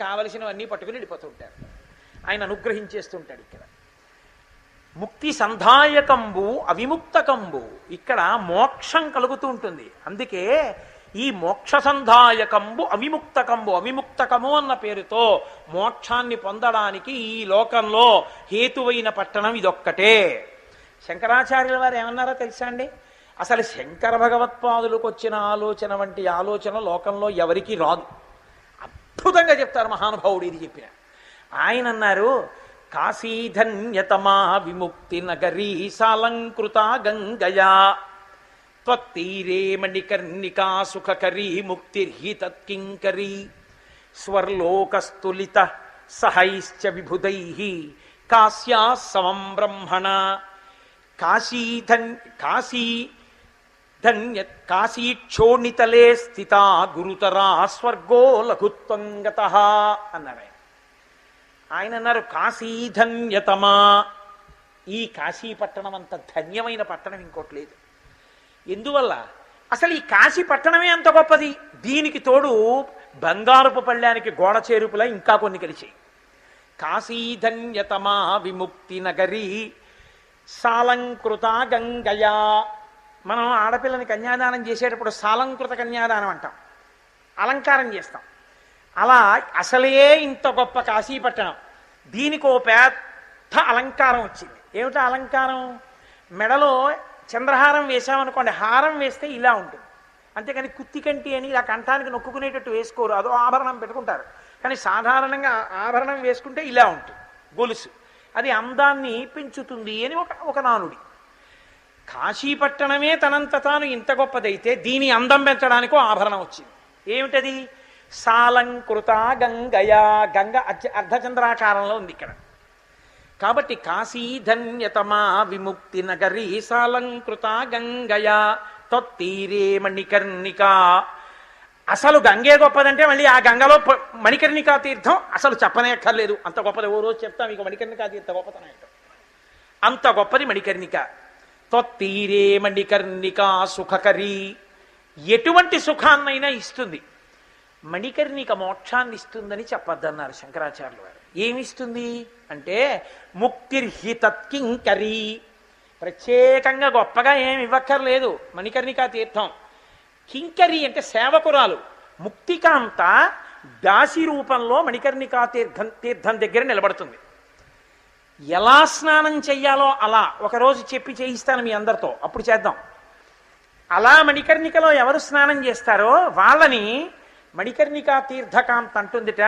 కావలసినవన్నీ పట్టుకుని వెళ్ళిపోతుంటారు. ఆయన అనుగ్రహించేస్తుంటాడు. ఇక్కడ ముక్తి సంధాయకంబు అవిముక్తకంబు, ఇక్కడ మోక్షం కలుగుతూ ఉంటుంది. అందుకే ఈ మోక్ష సంధాయకంబు అవిముక్తకంబు, అవిముక్తకము అన్న పేరుతో మోక్షాన్ని పొందడానికి ఈ లోకంలో హేతువైన పట్టణం ఇదొక్కటే. శంకరాచార్యుల వారు ఏమన్నారో తెలుసా అండి? అసలు శంకర భగవత్పాదులకు వచ్చిన ఆలోచన వంటి ఆలోచన లోకంలో ఎవరికీ రాదు. అద్భుతంగా చెప్తారు మహానుభావుడు ఇది చెప్పిన. ఆయన అన్నారు, కాశీధన్యతమా విముక్తి నగరీ సాలంకృత గంగయా త్వత్తీరే మణికర్ణికా సుఖకరీ ముక్తిర్హి తత్కింకరీ స్వర్లోకస్తులిత సహైశ్చ విభుదైః కాశ్యా సమం బ్రహ్మణ కాశీక్షోణితలే స్థితా గురుతరా స్వర్గో లఘుత్వం గతః అన్నారు ఆయన. ఆయన అన్నారు, కాశీధన్యతమా, ఈ కాశీ పట్టణం అంత ధన్యమైన పట్టణం ఇంకోటి లేదు. ఎందువల్ల? అసలు ఈ కాశీ పట్టణమే అంత గొప్పది. దీనికి తోడు బంగారుపు పళ్ళానికి గోడ చేరుపులా ఇంకా కొన్ని కలిసాయి. కాశీధన్యతమా విముక్తి నగరీ సాలంకృత గంగయా. మనం ఆడపిల్లని కన్యాదానం చేసేటప్పుడు సాలంకృత కన్యాదానం అంటాం, అలంకారం చేస్తాం. అలా అసలే ఇంత గొప్ప కాశీపట్టణం, దీనికి ఓ పెద్ద అలంకారం వచ్చింది. ఏమిటా అలంకారం? మెడలో చంద్రహారం వేసామనుకోండి, హారం వేస్తే ఇలా ఉంటుంది. అంతేకాని కుత్తికంటి అని ఇలా కంఠానికి నొక్కుకునేటట్టు వేసుకోరు, అదో ఆభరణం పెట్టుకుంటారు. కానీ సాధారణంగా ఆభరణం వేసుకుంటే ఇలా ఉంటుంది గొలుసు. అది అందాన్ని పెంచుతుంది అని ఒక నానుడి. కాశీపట్టణమే తనంత తాను ఇంత గొప్పదైతే దీని అందం పెంచడానికో ఆభరణం వచ్చింది. ఏమిటది? సాలంకృత గంగయా. గంగ అర్ధచంద్రాకారంలో ఉంది ఇక్కడ. కాబట్టి కాశీధన్యతమా విముక్తి నగరీ సాలంకృత గంగయా తత్తీరే మణికర్ణికా. అసలు గంగే గొప్పదంటే మళ్ళీ ఆ గంగలో మణికర్ణికా తీర్థం అసలు చెప్పనే అక్కర్లేదు. అంత గొప్పది. ఓ రోజు చెప్తా మీకు మణికర్ణికా తీర్థ గొప్పతనం ఏంటో. అంత గొప్పది మణికర్ణిక. తత్తీరే మణికర్ణికా సుఖకరీ, ఎటువంటి సుఖాన్నైనా ఇస్తుంది. మణికర్ణిక మోక్షాన్ని ఇస్తుందని చెప్పద్దన్నారు శంకరాచార్యులు వారు. ఏమిస్తుంది అంటే ముక్తిర్హి తత్కింకరీ. ప్రత్యేకంగా గొప్పగా ఏమి ఇవ్వక్కర్లేదు మణికర్ణికా తీర్థం. కింకరి అంటే సేవకురాలు. ముక్తికాంత దాసి రూపంలో మణికర్ణికా తీర్థం దగ్గర నిలబడుతుంది. ఎలా స్నానం చెయ్యాలో అలా ఒకరోజు చెప్పి చేయిస్తాను మీ అందరితో, అప్పుడు చేద్దాం. అలా మణికర్ణికలో ఎవరు స్నానం చేస్తారో వాళ్ళని మణికర్ణికా తీర్థకాంత అంటుందిట.